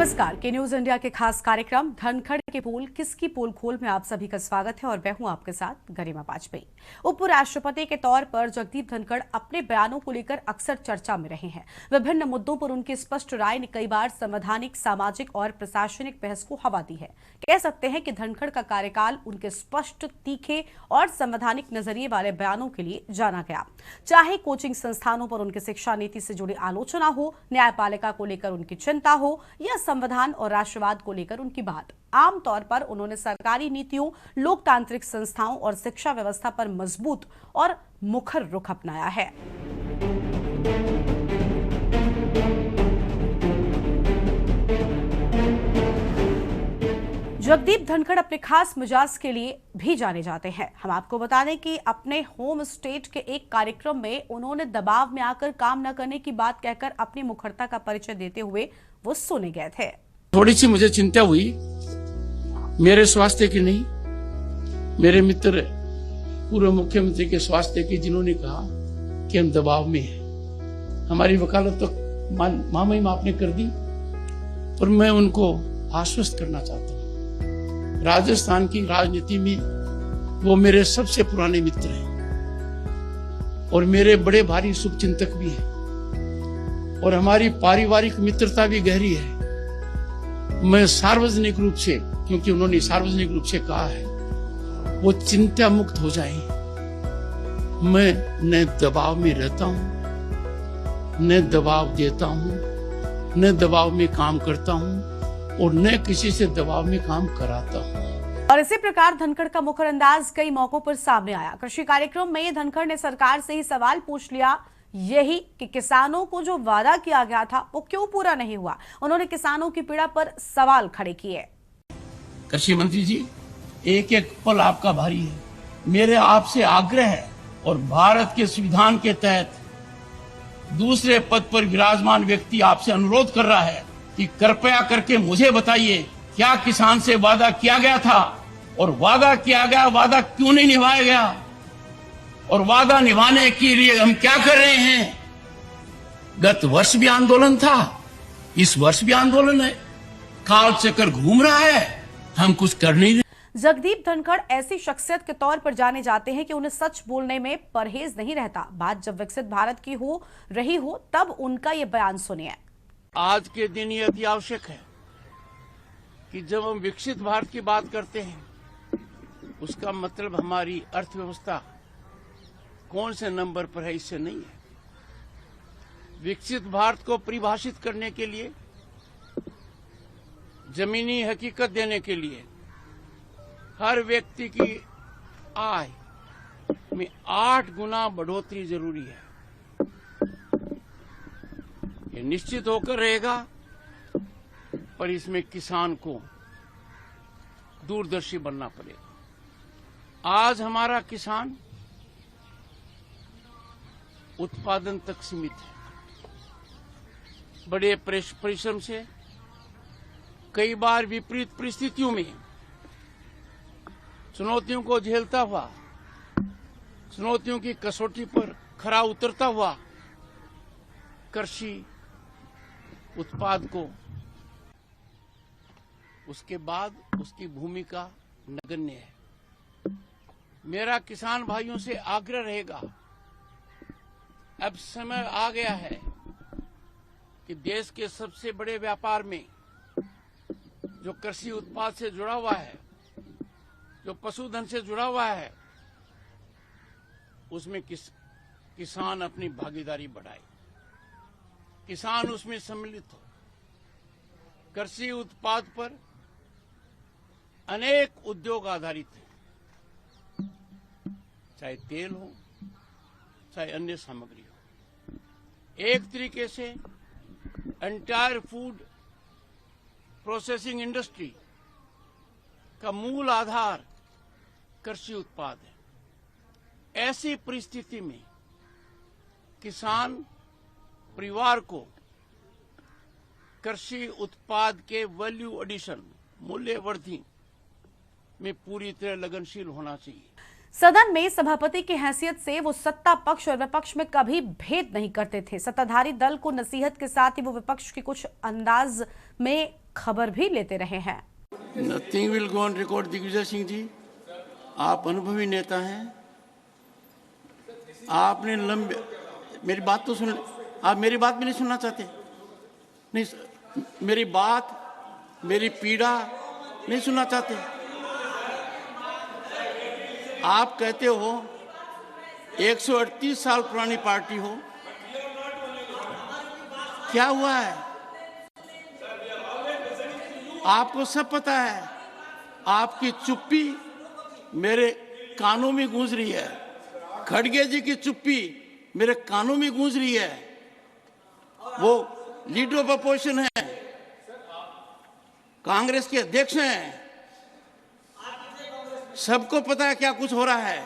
नमस्कार, के news India के खास कार्यक्रम धनखड़ के पोल किसकी पोल खोल में आप सभी का स्वागत है और मैं हूं आपके साथ गरिमा वाजपेयी। उपराष्ट्रपति के तौर पर जगदीप धनखड़ अपने बयानों को लेकर अक्सर चर्चा में रहे हैं। विभिन्न मुद्दों पर उनकी स्पष्ट राय ने कई बार संवैधानिक, सामाजिक और प्रशासनिक बहस को हवा दी है। कह सकते हैं कि धनखड़ का कार्यकाल उनके स्पष्ट, तीखे और संवैधानिक नजरिए वाले बयानों के लिए जाना गया। चाहे कोचिंग संस्थानों पर उनकी शिक्षा नीति से जुड़ी आलोचना हो, न्यायपालिका को लेकर उनकी चिंता हो या संविधान और राष्ट्रवाद को लेकर उनकी बात, आमतौर पर उन्होंने सरकारी नीतियों, लोकतांत्रिक संस्थाओं और शिक्षा व्यवस्था पर मजबूत और मुखर रुख अपनाया है। जगदीप धनखड़ अपने खास मिजाज के लिए भी जाने जाते हैं। हम आपको बता दें कि अपने होम स्टेट के एक कार्यक्रम में उन्होंने दबाव में आकर काम न करने की बात कहकर अपनी मुखरता का परिचय देते हुए वो सुने गए थे। थोड़ी सी मुझे चिंता हुई, मेरे स्वास्थ्य की नहीं, मेरे मित्र पूर्व मुख्यमंत्री के स्वास्थ्य की, जिन्होंने कहा कि हम दबाव में हैं। हमारी वकालत तो मामई में आपने कर दी और मैं उनको आश्वस्त करना चाहता हूँ, राजस्थान की राजनीति में वो मेरे सबसे पुराने मित्र हैं और मेरे बड़े भारी शुभचिंतक भी हैं और हमारी पारिवारिक मित्रता भी गहरी है। मैं सार्वजनिक रूप से, क्योंकि उन्होंने सार्वजनिक रूप से कहा है, वो चिंता मुक्त हो जाए। मैं न दबाव में रहता हूं, न दबाव देता हूं, न दबाव में काम करता हूं और न किसी से दबाव में काम कराता हूं। और इसी प्रकार धनखड़ का मुखर अंदाज कई मौकों पर सामने आया। कृषि कार्यक्रम में धनखड़ ने सरकार से ही सवाल पूछ लिया, यही कि किसानों को जो वादा किया गया था वो क्यों पूरा नहीं हुआ। उन्होंने किसानों की पीड़ा पर सवाल खड़े किए। कृषि मंत्री जी, एक एक पल आपका भारी है। मेरे आपसे आग्रह है और भारत के संविधान के तहत दूसरे पद पर विराजमान व्यक्ति आपसे अनुरोध कर रहा है कि कृपया करके मुझे बताइए, क्या किसान से वादा किया गया था और वादा किया गया वादा क्यों नहीं निभाया गया और वादा निभाने के लिए हम क्या कर रहे हैं। गत वर्ष भी आंदोलन था, इस वर्ष भी आंदोलन है, काल चक्कर घूम रहा है, हम कुछ कर नहीं रहे। जगदीप धनखड़ ऐसी शख्सियत के तौर पर जाने जाते हैं कि उन्हें सच बोलने में परहेज नहीं रहता। बात जब विकसित भारत की हो रही हो तब उनका ये बयान सुनिए। आज के दिन ये अति आवश्यक है कि जब हम विकसित भारत की बात करते हैं, उसका मतलब हमारी अर्थव्यवस्था कौन से नंबर पर है इससे नहीं है। विकसित भारत को परिभाषित करने के लिए, जमीनी हकीकत देने के लिए हर व्यक्ति की आय में 8 गुना बढ़ोतरी जरूरी है। ये निश्चित होकर रहेगा, पर इसमें किसान को दूरदर्शी बनना पड़ेगा। आज हमारा किसान उत्पादन तक सीमित है। बड़े परिश्रम से, कई बार विपरीत परिस्थितियों में चुनौतियों को झेलता हुआ, चुनौतियों की कसौटी पर खरा उतरता हुआ कृषि उत्पाद को, उसके बाद उसकी भूमिका नगण्य है। मेरा किसान भाइयों से आग्रह रहेगा, अब समय आ गया है कि देश के सबसे बड़े व्यापार में जो कृषि उत्पाद से जुड़ा हुआ है, जो पशुधन से जुड़ा हुआ है, उसमें किसान अपनी भागीदारी बढ़ाए, किसान उसमें सम्मिलित हो। कृषि उत्पाद पर अनेक उद्योग आधारित हैं, चाहे तेल हो, चाहे अन्य सामग्री हो। एक तरीके से एंटायर फूड प्रोसेसिंग इंडस्ट्री का मूल आधार कृषि उत्पाद है। ऐसी परिस्थिति में किसान परिवार को कृषि उत्पाद के वैल्यू एडिशन, मूल्य वृद्धि में पूरी तरह लगनशील होना चाहिए। सदन में सभापति की हैसियत से वो सत्ता पक्ष और विपक्ष में कभी भेद नहीं करते थे। सत्ताधारी दल को नसीहत के साथ ही वो विपक्ष के कुछ अंदाज में खबर भी लेते रहे हैं। Nothing will go on record. Digvijay Singh ji, आप अनुभवी नेता हैं। आपने लंबे, मेरी बात तो सुन, आप मेरी बात भी नहीं सुनना चाहते? नहीं, मेरी बात, मेरी पीड़ा नहीं सुनना चाहते? आप कहते हो 138 साल पुरानी पार्टी हो, क्या हुआ है? आपको सब पता है। आपकी चुप्पी मेरे कानों में गूंज रही है। खड़गे जी की चुप्पी मेरे कानों में गूंज रही है। वो लीडर ऑफ अपोजिशन है, कांग्रेस के अध्यक्ष हैं, सबको पता है क्या कुछ हो रहा है।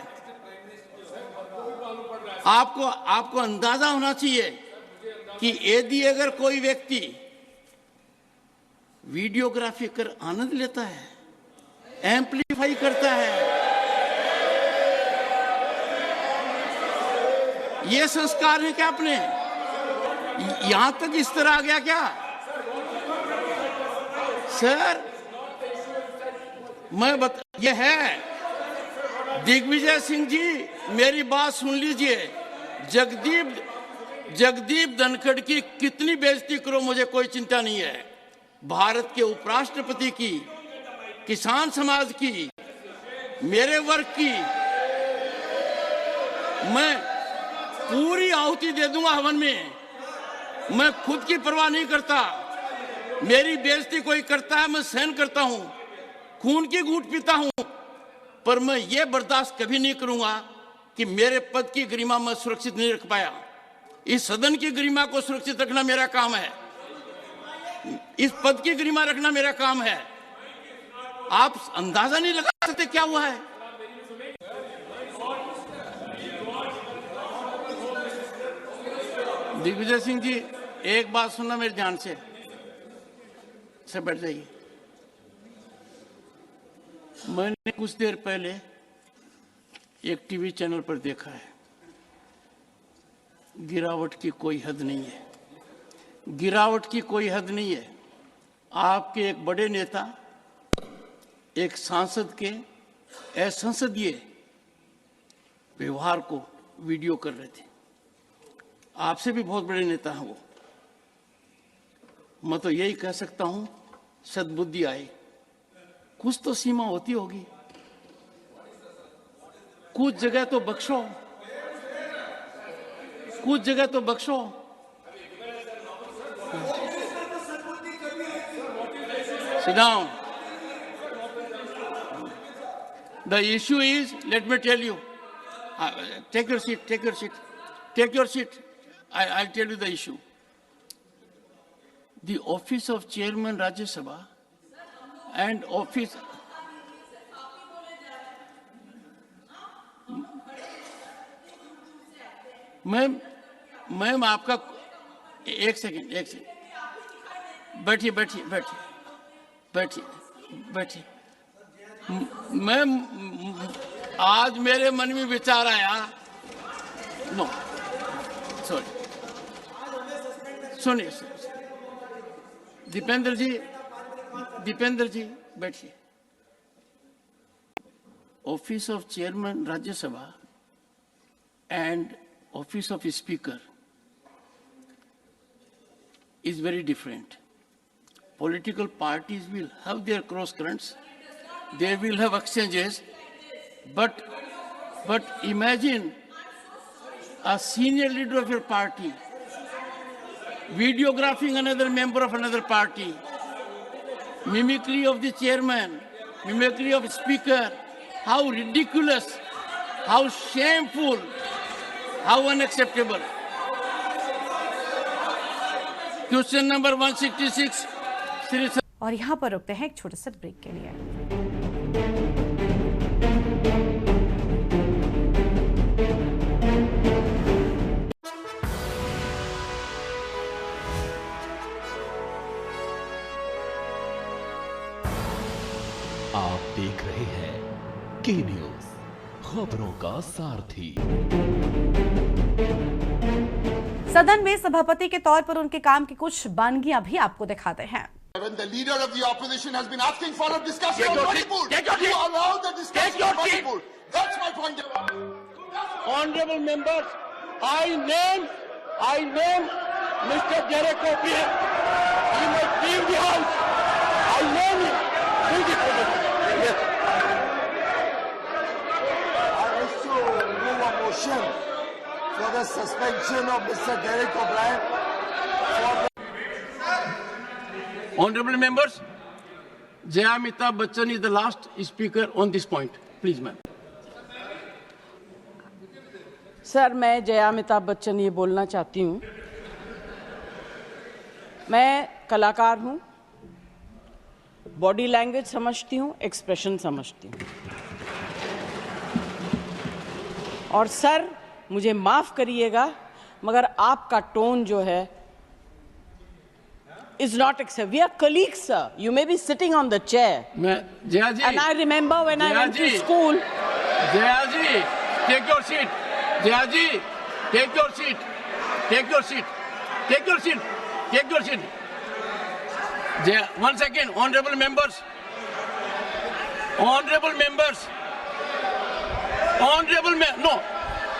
आपको अंदाजा होना चाहिए कि यदि अगर कोई व्यक्ति वीडियोग्राफी कर आनंद लेता है, एम्पलीफाई करता है, ये संस्कार है क्या अपने? यहां तक इस तरह आ गया क्या? सर, ये है दिग्विजय सिंह जी, मेरी बात सुन लीजिए। जगदीप धनखड़ की कितनी बेइज्जती करो, मुझे कोई चिंता नहीं है। भारत के उपराष्ट्रपति की, किसान समाज की, मेरे वर्ग की मैं पूरी आहुति दे दूंगा हवन में। मैं खुद की परवाह नहीं करता। मेरी बेइज्जती कोई करता है, मैं सहन करता हूं, खून की घूंट पीता हूं, पर मैं ये बर्दाश्त कभी नहीं करूंगा कि मेरे पद की गरिमा मैं सुरक्षित नहीं रख पाया। इस सदन की गरिमा को सुरक्षित रखना मेरा काम है। इस पद की गरिमा रखना मेरा काम है। आप अंदाजा नहीं लगा सकते क्या हुआ है। दिग्विजय सिंह जी, एक बात सुनना मेरे ध्यान से बैठ जाइए। मैंने कुछ देर पहले एक टीवी चैनल पर देखा है, गिरावट की कोई हद नहीं है, गिरावट की कोई हद नहीं है। आपके एक बड़े नेता एक सांसद के असंसदीय व्यवहार को वीडियो कर रहे थे। आपसे भी बहुत बड़े नेता हैं वो। मैं तो यही कह सकता हूं, सद्बुद्धि आए। कुछ तो सीमा होती होगी, कुछ जगह तो बख्शो, कुछ जगह तो बख्शो। Sit down. The issue is, let me tell you. Take your seat. Take your seat. Take your seat. I'll tell you the issue. The office of Chairman Rajya Sabha and office. Ma'am आपका एक second बैठिए। Ma'am, आज मेरे मन में विचार आया। No, sorry, सुनिए। दीपेंद्र जी बैठिए। Office of chairman Rajya Sabha and office of speaker is very different. Political parties will have their cross currents, they will have exchanges, but imagine a senior leader of your party videographing another member of another party, mimicry of the chairman, mimicry of speaker. How ridiculous, how shameful, how unacceptable. Question number 166, Shri और यहाँ पर रुकते हैं एक छोटे से break के लिए। आप देख रहे हैं के न्यूज, खबरों का सारथी। सदन में सभापति के तौर पर उनके काम की कुछ बानगियां भी आपको दिखाते हैं। When the leader of the opposition has been asking for a discussion on Take your seat. Manipur, Take your you seat. allow the discussion Take your on seat. Manipur. That's my point. Honorable members, I name Mr. Derek O'Brien. He must leave the house. I name him. Yes. I wish to move a motion for the suspension of Mr. Derek O'Brien. Honorable members, Jaya Amitabh Bachchan is the last speaker on this point. Please, ma'am. Sir, मैं जया अमिताभ बच्चन ये बोलना चाहती हूँ, मैं कलाकार हूँ, body language समझती हूँ, एक्सप्रेशन समझती हूँ। और सर, मुझे माफ़ करिएगा, मगर आपका टोन जो है is not acceptable. We are colleagues, sir. You may be sitting on the chair. Jaya ji. And I remember when I went to school. Jaya ji, take your seat. Jaya ji, take your seat. Take your seat. Take your seat. Take your seat. Jaya, 1 second, honorable members. Honorable members. Honorable no.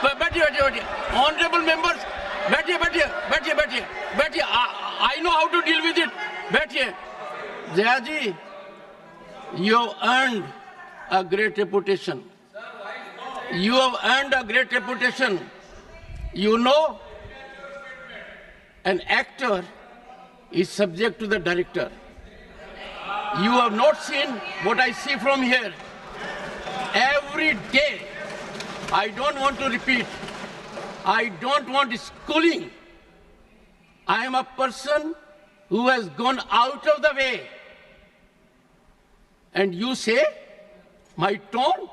बैठिए. Honorable members. बैठिए. I know how to deal with it. बैठिए. Jaya ji, you have earned a great reputation. You have earned a great reputation. You know, an actor is subject to the director. You have not seen what I see from here. Every day, I don't want to repeat. I don't want schooling. I am a person who has gone out of the way. And you say, my tone?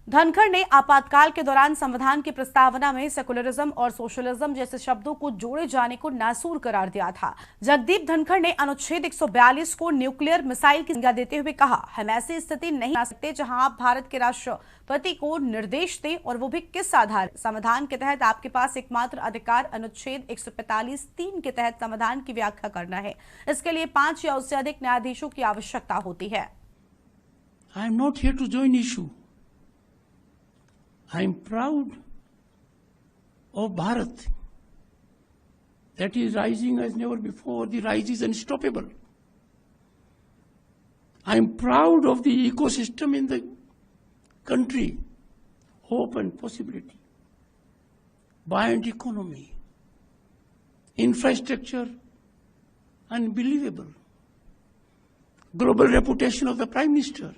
Dhankhar ने आपातकाल के दौरान संविधान की प्रस्तावना में secularism और socialism जैसे शब्दों को जोड़े जाने को नासूर करार दिया था। जगदीप धनखड़ ने अनुच्छेद 142 को न्यूक्लियर मिसाइल की संज्ञा देते हुए कहा, हम ऐसी स्थिति नहीं ला सकते जहां आप भारत के राष्ट्रपति को निर्देश दें, और वो भी किस आधार। संविधान के तहत आपके पास एकमात्र अधिकार अनुच्छेद 145(3) के तहत संविधान की व्याख्या करना है। इसके लिए 5 या उससे अधिक न्यायाधीशों की आवश्यकता होती है। I am not here to join issue. I am proud of Bharat that is rising as never before. The rise is unstoppable. I am proud of the ecosystem in the country, hope and possibility, buoyant economy, infrastructure, unbelievable, global reputation of the Prime Minister.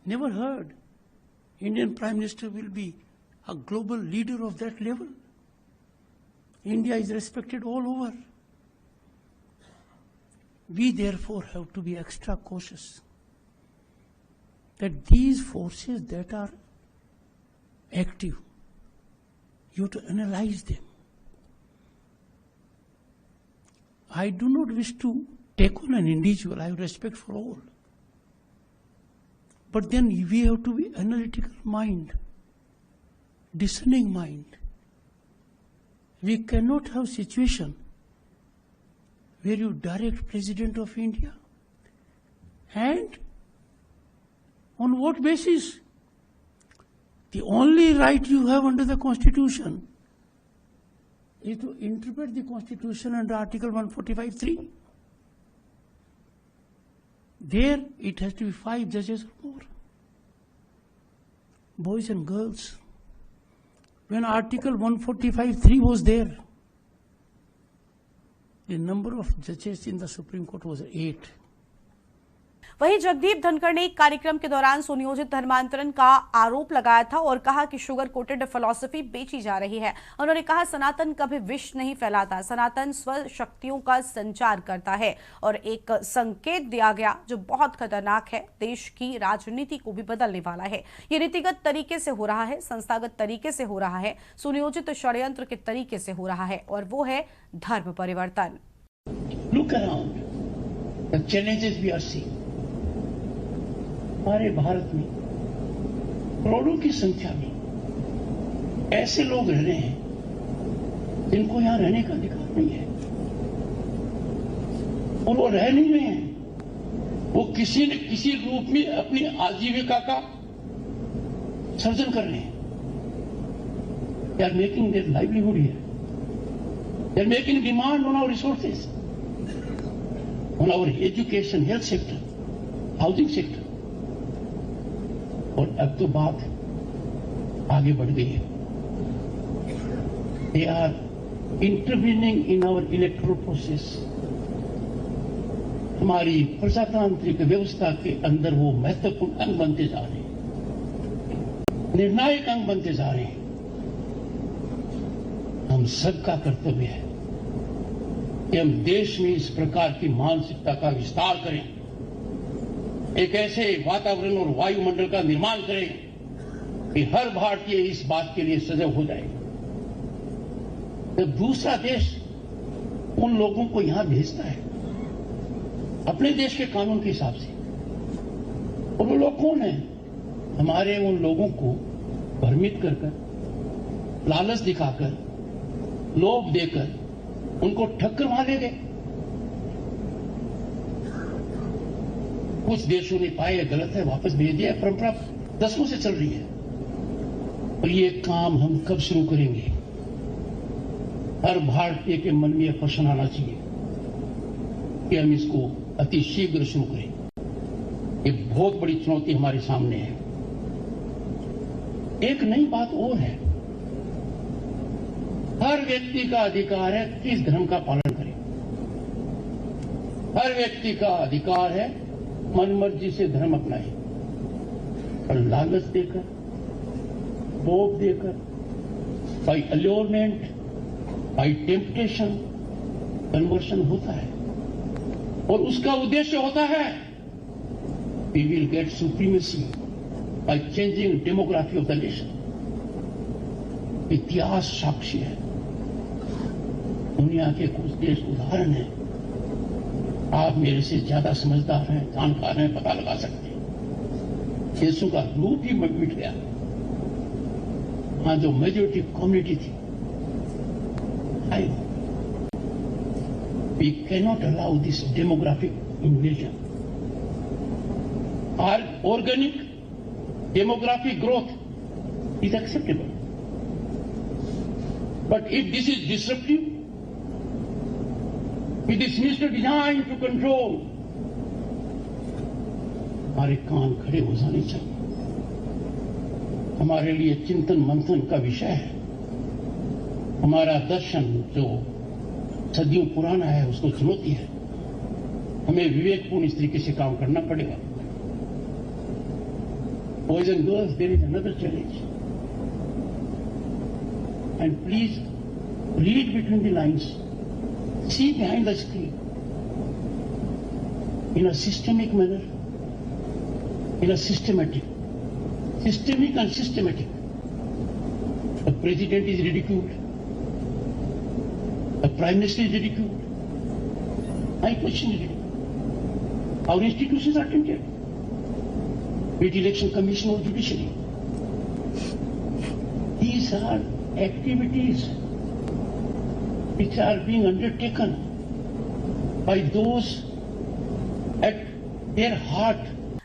Never heard Indian Prime Minister will be a global leader of that level. India is respected all over. We therefore have to be extra cautious that these forces that are active, you have to analyze them. I do not wish to take on an individual. I have respect for all. But then we have to be analytical mind, discerning mind. We cannot have situation where you direct President of India. And on what basis? The only right you have under the Constitution is to interpret the Constitution under Article 145(3). There it has to be 5 judges or more, boys and girls. When Article 145(3) was there, the number of judges in the Supreme Court was 8. वहीं जगदीप धनखड़ ने एक कार्यक्रम के दौरान सुनियोजित धर्मांतरण का आरोप लगाया था और कहा कि शुगर कोटेड फिलॉसफी बेची जा रही है। उन्होंने कहा, सनातन कभी विष नहीं फैलाता, सनातन स्व शक्तियों का संचार करता है। और एक संकेत दिया गया जो बहुत खतरनाक है, देश की राजनीति को भी बदलने वाला है। ये नीतिगत तरीके से हो रहा है, संस्थागत तरीके से हो रहा है, सुनियोजित षड्यंत्र के तरीके से हो रहा है, और वो है धर्म परिवर्तन। Look around, the challenges we are seeing. हमारे भारत में करोड़ों की संख्या में ऐसे लोग रह रहे हैं जिनको यहां रहने का अधिकार नहीं है, और वो रह नहीं रहे हैं। वो किसी न किसी रूप में अपनी आजीविका का सर्जन कर रहे हैं. They are making their livelihood here. They are making demand on our resources, on our education, health sector, housing sector. और अब तो बात आगे बढ़ गई है. They are intervening in our electoral process. हमारी प्रजातांत्रिक व्यवस्था के अंदर वो महत्वपूर्ण अंग बनते जा रहे हैं, निर्णायक अंग बनते जा रहे हैं. हम सबका कर्तव्य है कि हम देश में इस प्रकार की मानसिकता का विस्तार करें, एक ऐसे वातावरण और वायुमंडल का निर्माण करें कि हर भारतीय इस बात के लिए सजग हो जाए. जब दूसरा देश उन लोगों को यहां भेजता है अपने देश के कानून के हिसाब से, और वो लोग कौन है? हमारे उन लोगों को भ्रमित कर कर, लालच दिखाकर, लोभ देकर उनको ठक्कर मार ले गए. कुछ देशों ने पाया गलत है, वापस भेज दिया. परंपरा दशकों से चल रही है. और ये काम हम कब शुरू करेंगे? हर भारतीय के मन में यह प्रश्न आना चाहिए कि हम इसको अति शीघ्र शुरू करें. ये बहुत बड़ी चुनौती हमारे सामने है. एक नई बात और है, हर व्यक्ति का अधिकार है कि इस धर्म का पालन करे. हर व्यक्ति का अधिकार है मनमर्जी से धर्म अपनाए. और लालच देकर, भोग देकर, by allurement, by temptation conversion होता है. और उसका उद्देश्य होता है we will get supremacy by changing demography of the nation. इतिहास साक्षी है. दुनिया के कुछ देश उदाहरण हैं. आप मेरे से ज्यादा समझदार हैं, जानकार हैं, पता लगा सकते हैं. देशों का रूप ही मिट गया. वहां जो मेजोरिटी कम्युनिटी थी, we cannot allow this demographic invasion. Our organic demographic growth is acceptable. But if this is disruptive, it is minister designed to control, हमारे कान खड़े हो जाने चाहिए. हमारे लिए चिंतन मंथन का विषय है. हमारा दर्शन जो सदियों पुराना है उसको चुनौती है. हमें विवेकपूर्ण इस तरीके से काम करना पड़ेगा. Boys and girls, there is another challenge. And please read between the lines. See behind the screen. In a systemic manner, in a systematic and systematic. The president is ridiculed. The Prime Minister is ridiculed. My question is ridiculed. Our institutions are tempted. Be it Election Commission or Judiciary. These are activities which are being undertaken by those at their heart.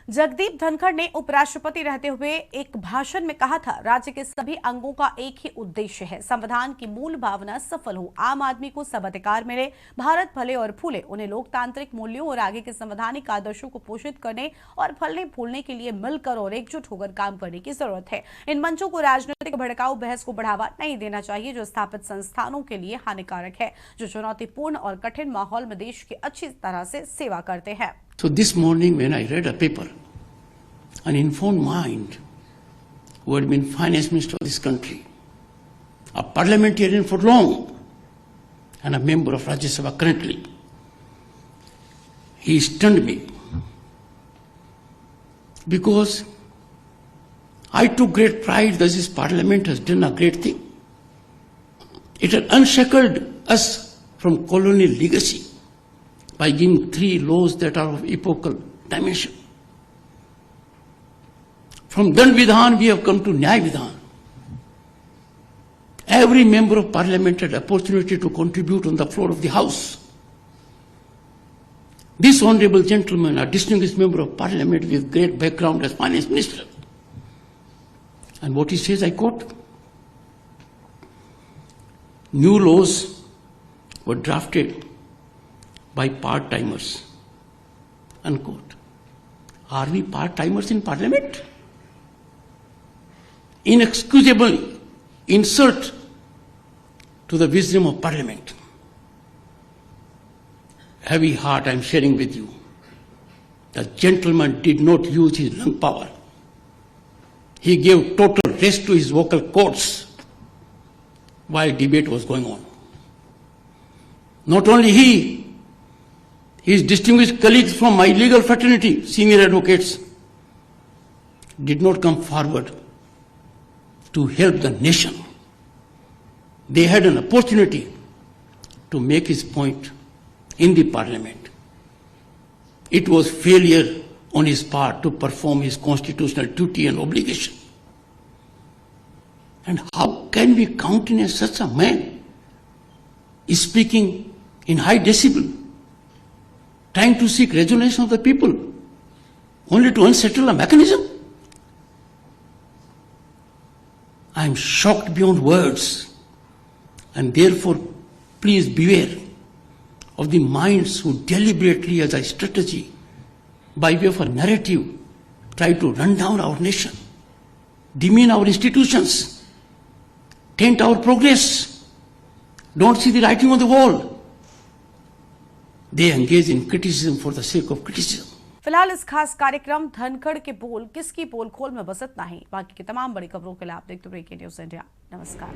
Jagdeep Dhankhar ने उपराष्ट्रपति रहते हुए एक भाषण में कहा था, राज्य के सभी अंगों का एक ही उद्देश्य है, संविधान की मूल भावना सफल हो, आम आदमी को सब अधिकार मिले, भारत फले और फूले. उन्हें लोकतांत्रिक मूल्यों और आगे के संवैधानिक आदर्शों को पोषित करने और फलने फूलने के लिए मिलकर और एकजुट होकर काम करने की जरूरत है. इन मंचों को राजनीतिक भड़काऊ बहस को बढ़ावा नहीं देना चाहिए जो स्थापित संस्थानों के लिए हानिकारक है, जो चुनौतीपूर्ण और कठिन माहौल में देश की अच्छी तरह से सेवा करते हैं. So this morning when I read a paper, an informed mind who had been finance minister of this country, a parliamentarian for long, and a member of Rajya Sabha currently, he stunned me because I took great pride that this parliament has done a great thing. It had unshackled us from colonial legacy by giving 3 laws that are of epochal dimension. From Dand Vidhan, we have come to Nyay Vidhan. Every member of parliament had opportunity to contribute on the floor of the house. This honorable gentleman, a distinguished member of parliament with great background as finance minister. And what he says, I quote, new laws were drafted by part-timers, unquote. Are we part-timers in parliament? Inexcusable insult to the wisdom of parliament. Heavy heart I am sharing with you. The gentleman did not use his lung power. He gave total rest to his vocal cords while debate was going on. Not only he, his distinguished colleagues from my legal fraternity, senior advocates, did not come forward to help the nation. They had an opportunity to make his point in the parliament. It was failure on his part to perform his constitutional duty and obligation. And how can we countenance such a man speaking in high decibel, trying to seek resolution of the people, only to unsettle a mechanism? I am shocked beyond words, and therefore please beware of the minds who deliberately as a strategy, by way of a narrative, try to run down our nation, demean our institutions, taint our progress, don't see the writing on the wall. They engage in criticism for the sake of criticism. फिलहाल इस खास कार्यक्रम धनखड़ के पोल किसकी पोल खोल में बस इतना ही। बाकी की तमाम बड़ी खबरों के लिए आप देखते रहिए न्यूज़ इंडिया। नमस्कार।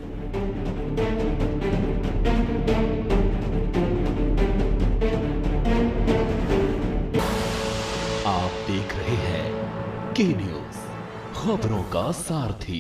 आप देख रहे हैं के न्यूज़, खबरों का सारथी।